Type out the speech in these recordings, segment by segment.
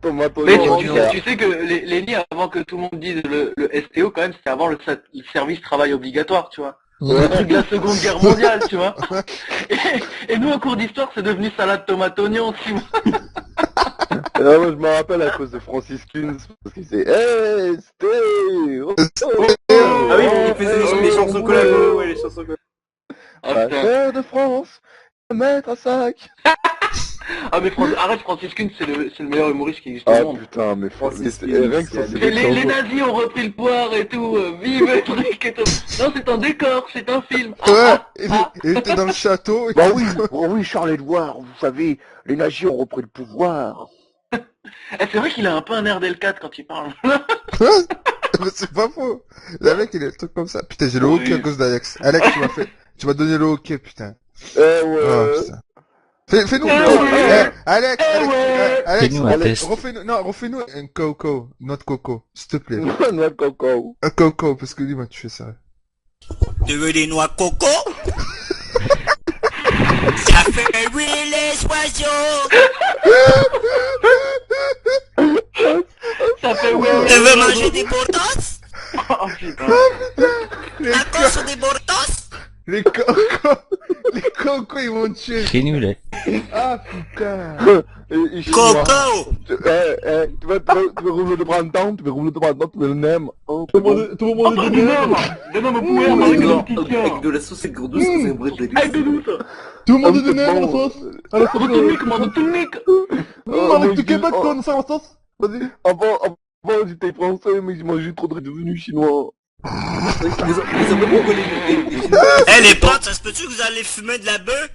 Mais tomato. tu sais que Lenny, avant que tout le monde dise le STO, quand même, c'était avant le service travail obligatoire, tu vois. Le truc de la Seconde Guerre mondiale, tu vois. Et nous, en cours d'histoire, c'est devenu salade tomate oignon, tu vois. Moi, je me rappelle à cause de Francis Kunz, parce qu'il disait hey, stay, Ah oui, il faisait les chansons collabo, ouais, les chansons collabo. Ah, la putain. terre de France, mettre à sac. Ah, mais arrête, Francis Kuhn, c'est le meilleur humoriste qui existe au Ah monde. putain, mais Francis c'est Kunz, rien que ça, c'est c'est Les nazis ont repris le pouvoir et tout, vive le truc et tout. Non, c'est un décor, c'est un film. Ouais, il était dans le château. Bah oui, oh oui, Charles-Édouard, vous savez, les nazis ont repris le pouvoir. Eh, c'est vrai qu'il a un peu un air d'L4 quand il parle. Mais c'est pas faux. Le mec, il a le truc comme ça. Putain, j'ai le Oui. hockey à cause d'Alex. Alex, tu m'as donné le hockey, putain. Ouais. Oh, putain. Fais-nous, ouais. Alex, ouais. Alex, Fais-nous un test. refais-nous un coco, notre coco, s'il te plaît. Noix de coco. Un coco, parce que lui, moi, tu fais ça. Tu veux des noix de coco? Ça fait huer les oiseaux. Ça fait ouais. Tu veux manger des bortos? Oh putain. Les, Tacos ou des bortos? les cocos, ils vont te tuer. C'est nul, hein. Ah, putain. Coco! Tu veux rouler de printemps, tu veux rouler de printemps, tu veux le nem. Oh, Tout le monde Oh, est des noms, des noms au pouvoir avec le petit Avec de la sauce douce, c'est un vrai de Avec de douce. Tout le monde est c'est de à la bon. sauce. À la sauce. Retournique, mon retournique. Avec du Québec, quoi, ça, la sauce. Vas-y. Avant j'étais français, mais j'ai mangé trop de devenus chinois. Ils ont vraiment collé Eh les potes, ça se peut-tu que vous allez fumer de la bœuf?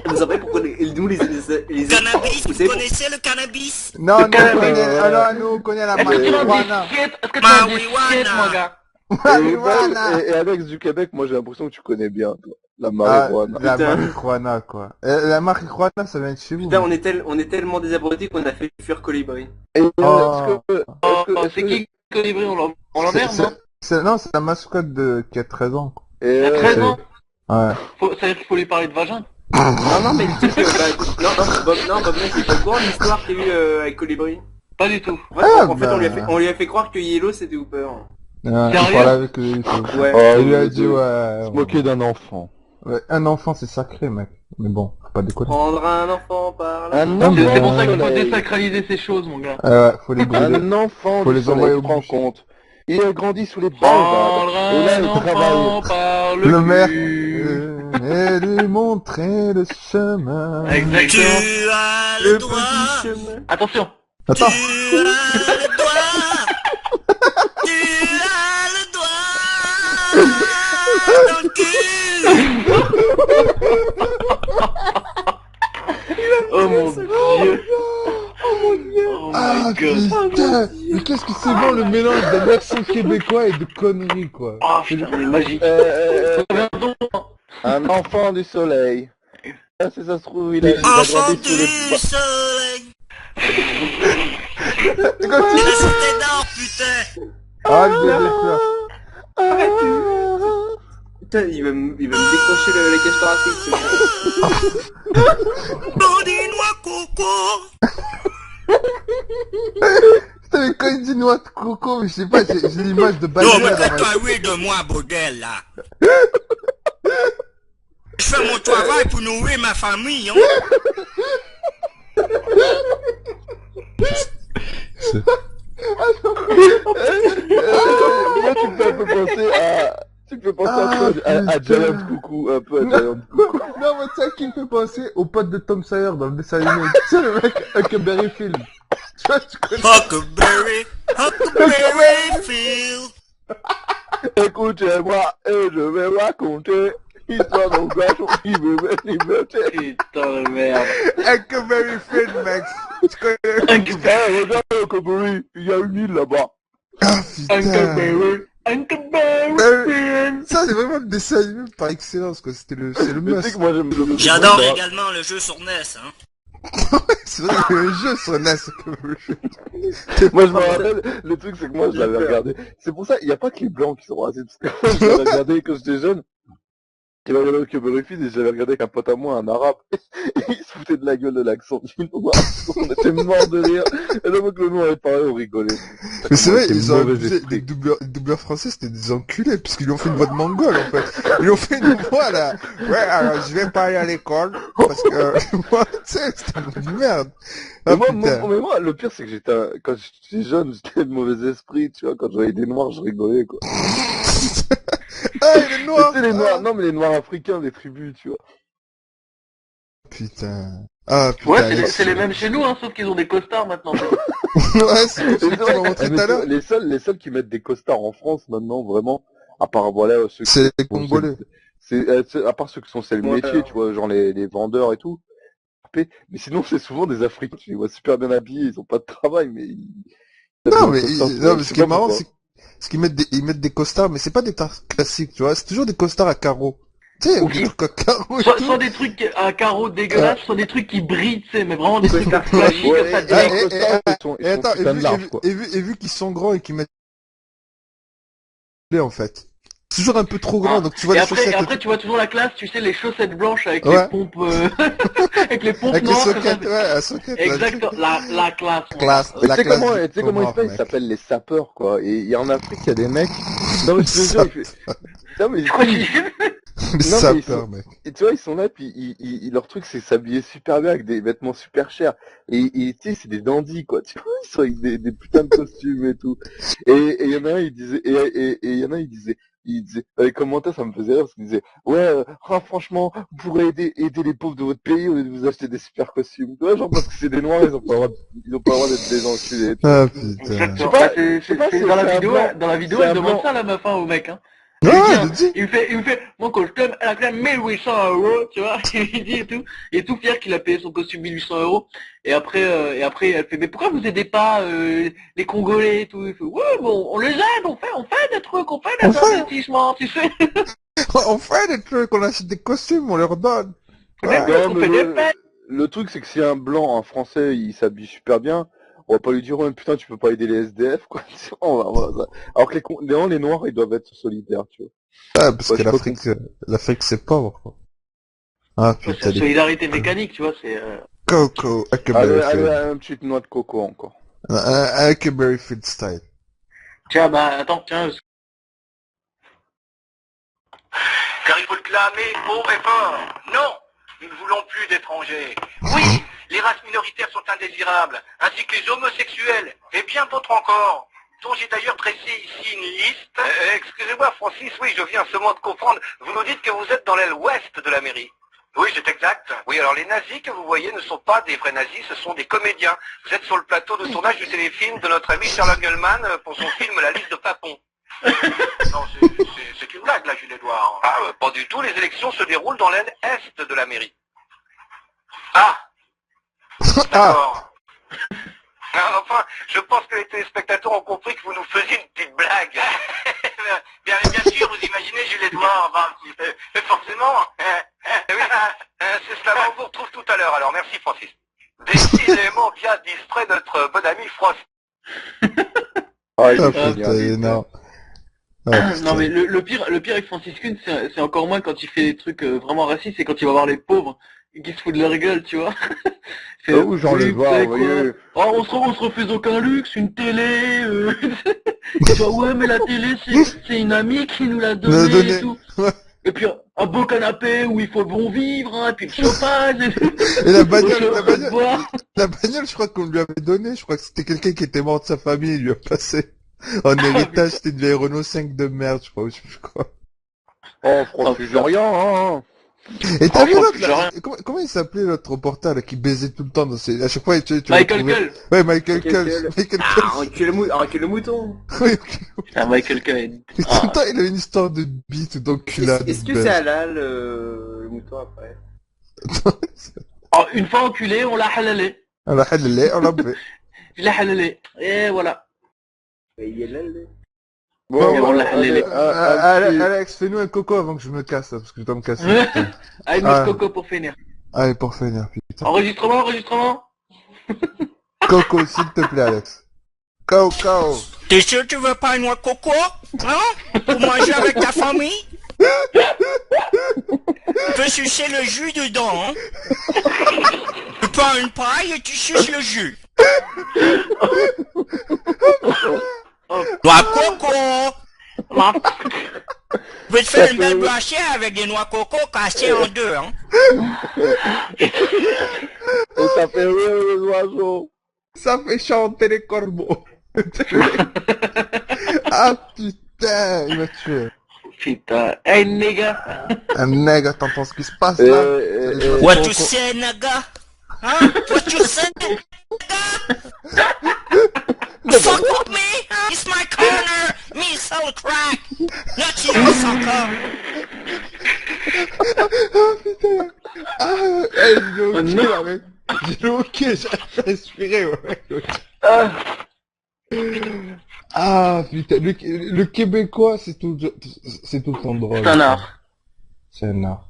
Vous savez pourquoi nous les Cannabis, vous vous savez connaissez le cannabis? Non, nous, on Québec. connaît, alors, nous, on connaît la Est-ce que tu as un marijuana. disquette? Est-ce que tu as un Marijuana. disquette, mon gars? Marijuana. Et Alex du Québec, moi j'ai l'impression que tu connais bien, toi. La Ah, marijuana. la Putain. marijuana, quoi. La marijuana, ça vient de chez vous. Putain, on est tellement désabrutis qu'on a fait fuir Colibri. Et Oh. C'est qui Colibri? On l'emmerde, non? Non, c'est la mascotte qui a 13 ans, quoi. Et Il y a 13 ans. Ouais. Ça veut dire qu'il faut lui parler de vagin. Non, mais tu sais que, bah, écoute, Bob Ness, c'est pas au courant de l'histoire qu'il y a eu avec Colibri. Pas du tout. En fait, Ah, en fait, bah. on lui a fait croire que Yellow c'était Hooper. Il Sérieux parlait avec lui et tout. Ouais. Oh, Il lui a il dit, ouais. se moquer d'un enfant. Ouais, un enfant, c'est sacré, mec. Mais bon, faut pas déconner. Prendre un enfant par la... Un Non, C'est pour ça qu'il faut soleil. désacraliser ces choses, mon gars. Ouais, faut les brûler. Un enfant Faut du les envoyer soleil, au tu te rends bûcher. compte. Il a grandi sous les Prendre baobabs. Et là, un il enfant travaille. par Le le maire, cul. et lui montrer le chemin. Tu Exactement. as Le le doigt, petit chemin. Attention. tu Attends. as le doigt, tu as le doigt dans le cul. Oh mon dieu. Oh Ah, my god. putain. Mais qu'est-ce que c'est bon, le mélange d'un accent québécois et de conneries, quoi. Oh putain, c'est magique. Un enfant du soleil. Ah, si ça se trouve, il a Enfant grandi sous les du soleil. Continue. La cité d'or, putain. Ah, le bébé pleure. Putain, il va me décrocher la cage thoracique. Dans des noix coco. Putain, mais quand il dit noix de coco, mais je sais pas, j'ai l'image de Non, Balina mais dans ma fais-toi huer de moi, bordel, là. Je fais mon travail pour nourrir ma famille, hein. Moi, tu me fais un peu penser à... Tu me fais penser à putain. Giant Coucou, un peu à Giant Coucou. Non, mais tu sais qui me fait penser au pote de Tom Sawyer dans le dessin animé. Tu sais, le mec, Huckleberry Film. Tu vois, tu connais. Huckleberry, Huckleberry Field. Écoutez-moi, et je vais raconter l'histoire d'un garçon qui veut la liberté. Putain de merde. Huckleberry Film, mec. Tu connais. Eh, regarde Huckleberry, il y a une île là-bas. Ah, putain. Uncle Barry. Ça, c'est vraiment le dessin animé par excellence, quoi. C'est le Mais tu sais must. que moi j'aime le... J'adore Moi, également le jeu sur NES, hein. C'est vrai qu'il y a un jeu sur NES, Huckleberry Film. Moi je me rappelle, le truc c'est que moi je l'avais regardé. C'est pour ça, il n'y a pas que les blancs qui sont racistes. Parce que moi, je l'avais regardé quand j'étais jeune. Il m'a regardé que Berryfield et j'avais regardé avec un pote à moi, un arabe. Et il se foutait de la gueule de l'accent du noir. On était mort de rire. Et le mec, le noir avait parlé, on rigolait. Mais c'est vrai, Quel ils ont mauvais abusé, esprit. les doubleurs français, c'était des enculés, parce qu'ils lui ont fait une voix de mongol, en fait. Ils lui ont fait une voix, là. Ouais, alors, je vais pas aller à l'école, parce que, moi, tu sais, c'était un de merde. Mais Ah, moi, putain. mais moi, le pire, c'est que quand j'étais jeune, j'étais de mauvais esprit, tu vois. Quand je voyais des noirs, je rigolais, quoi. Ah, il est Mais noir! tu sais, les noirs, Ah. non, mais les noirs africains, des tribus, tu vois. Putain. Ah, putain, Ouais, Alex. c'est les mêmes chez nous, hein, sauf qu'ils ont des costards maintenant. Ouais, c'est pour celui que tu m'as montré tout à l'heure. Les seuls qui mettent des costards en France, maintenant, vraiment, à part, voilà, ceux qui C'est les sont, Congolais. à part ceux qui sont c'est le Ouais, métier, tu vois, genre les vendeurs et tout. Mais sinon, c'est souvent des Africains, tu les vois super bien habillés, ils ont pas de travail, mais ils Non, habillent en mais, costard, tu non, vois, mais je ce sais qui est pas marrant, pourquoi. c'est qu'ils mettent des costards, mais c'est pas des costards classiques, tu vois. C'est toujours des costards à carreaux. Tu sais, ou des Oui. trucs à carreaux et Soit, tout. soit des trucs à carreaux dégueulasses, soit des trucs qui brillent, tu sais, mais vraiment des trucs Costard flashy Ouais, comme ça. et Ah, les costards, ils et sont attends, putain de larges, quoi. et vu qu'ils sont grands et qu'ils mettent en fait. C'est toujours un peu trop grand, Ah. donc tu vois Et les après, chaussettes. tu vois toujours la classe, tu sais, les chaussettes blanches avec Ouais. les pompes, avec les pompes Avec les noires. comme ça. sockets, ouais, la socket, là, le truc. Exactement, la classe. mon Classe. gars. Mais La tu sais classe comment, du tu sais comment ils noir, s'appellent? Ils mec. s'appellent les sapeurs, quoi. Et en Afrique, il y a des mecs. Non, mais je te jure, non, mais, Tu crois qu'ils Les non, mais ils sapeurs, sont, mec. et tu vois, ils sont là, puis leur truc, c'est s'habiller super bien avec des vêtements super chers. Et tu sais, c'est des dandys, quoi. Tu vois, ils sont avec des putains de costumes et tout. Et il y en a un, il disait, et il y en a, il disait, dans les commentaires, ça me faisait rire, parce qu'il disait, ouais, franchement, vous pourrez aider les pauvres de votre pays au lieu de vous acheter des super costumes. Tu vois, genre, parce que c'est des noirs, ils ont pas le droit d'être des enculés. Tu vois. Ah, putain. Exactement. pas- Bah, je sais pas, c'est c'est dans la un vidéo, blanc. C'est elle un demande blanc. ça à la meuf, hein, au mec, hein. Ouais, Il lui dit, je hein, le dis. il me fait, mon costume, elle a quand même 1800 €, tu vois, il dit et tout, il est tout fier qu'il a payé son costume 1800 €, et après, elle fait, mais pourquoi vous aidez pas, les Congolais et tout, il fait, ouais, bon, on les aide, on fait des trucs, on fait On des fait. investissements, tu sais, On fait des trucs, on achète des costumes, on leur donne. des Ouais. trucs, Non, on mais fait des fêtes. le truc, c'est que si un blanc, un français, il s'habille super bien, on va pas lui dire, ouais, putain, tu peux pas aider les SDF, quoi. Alors que les noirs, ils doivent être solidaires, tu vois. Ah, parce Ouais, que je peux l'Afrique c'est pauvre, quoi. Ah, C'est putain, la solidarité mécanique, tu vois, c'est, Coco, Allez, Huckleberry Finn. une petite noix de coco encore. Un Huckleberry Finn style. tiens, bah, attends, tiens, Car il faut le clamer haut et fort. Non, nous ne voulons plus d'étrangers. Oui, les races minoritaires sont indésirables, ainsi que les homosexuels, et bien d'autres encore, dont j'ai d'ailleurs dressé ici une liste. Excusez-moi Francis, oui, je viens seulement de comprendre. Vous nous dites que vous êtes dans l'aile ouest de la mairie. Oui, c'est exact. Oui, alors les nazis que vous voyez ne sont pas des vrais nazis, ce sont des comédiens. Vous êtes sur le plateau de tournage du téléfilm de notre ami Charles Engelman pour son film La liste de Papon. Non, c'est une blague, là, Jules-Édouard. Ah, pas du tout. Les élections se déroulent dans l'aile est de la mairie. Ah, d'accord. Ah, enfin, je pense que les téléspectateurs ont compris que vous nous faisiez une petite blague. bien sûr, vous imaginez Jules-Édouard, forcément. Oui, c'est cela, on vous retrouve tout à l'heure. Alors, merci, Francis. Décidément bien distrait notre bon ami Francis. Ah, il Ah, est putain, génial, il est énorme. Ah, non putain. mais le pire avec Francis Kuhn c'est encore moins quand il fait des trucs vraiment racistes, c'est quand il va voir les pauvres et qu'il se fout de leur gueule, tu vois. Il fait, Ah oui, genre, oui, le vous voir, savez vous quoi, voyez. oh, on se refuse aucun luxe, une télé, il fait, ouais mais la télé c'est une amie qui nous l'a Il nous l'a donné et donné. tout. Ouais. Et puis un beau canapé où il faut bon vivre, hein, et puis le chauffage, Et la au bagnole, chaud, la de bagnole, boire. la bagnole, je crois qu'on lui avait donné. Je crois que c'était quelqu'un qui était mort de sa famille, il lui a passé. En héritage, c'était une vieille Renault 5 de merde, je crois, ou je sais plus quoi. Oh, Franck-Florian, hein. Et t'as vu Franchement, l'autre, j'ai là, rien. comment il s'appelait l'autre reporter, là, qui baisait tout le temps dans ses, à chaque fois, tu Michael retrouvais- Cull. Ouais, Michael Michael Kull. Kull. Michael Ah, Kull. arrêtez le mouton. Oui, ok. Putain, Michael Cull. Et tout le temps, il avait une histoire de bite, d'enculade. Est-ce que c'est halal, le mouton après? Oh, une fois enculé, on l'a halalé. On l'a halalé, on l'a fait. Je l'ai halalé. Et voilà. Et il est là, le... Bon, on l'a allez, halélé. Alex, fais-nous un coco avant que je me casse, là, parce que je dois me casser. putain. Allez, Ah. Miss Coco pour finir. Allez, pour finir, putain. Enregistrement. Coco, s'il te plaît, Alex. Coco. T'es sûr que tu veux pas une noix de coco? Hein? Pour manger avec ta famille? Tu peux sucer le jus dedans, hein. Tu prends une paille et tu suces le jus. Noix coco. Tu peux te faire une belle blanchette avec des noix coco cassées en deux, hein. Et ça fait rire les oiseaux. Ça fait chanter les corbeaux. Ah putain, il m'a tué. Putain. Hey, nigga. Un nègre, t'entends ce qui se passe là? What you say, naga? Huh? What you say, naga? Fuck with me? Huh? It's my corner. Me sell crack. Not you, sucker. Ah putain. Ah, j'ai le hockey là, mec. J'ai le hockey, j'ai respiré, ouais. Ah putain, le québécois c'est tout le temps drôle. C'est un art. C'est un art.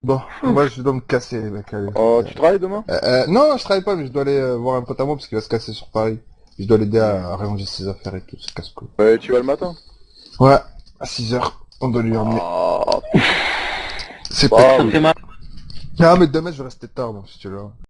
Bon, moi je dois me casser mec. Allez. Oh, tu travailles demain? Non, je travaille pas, mais je dois aller voir un pote à moi parce qu'il va se casser sur Paris. Je dois l'aider à ranger ses affaires et tout, c'est casse-couille. Ouais, tu vas le matin? Ouais, à 6h, on doit lui emmener. Oh, C'est bah, pas Ça cool. me fait mal. Ah mais demain je vais rester tard, donc si tu veux.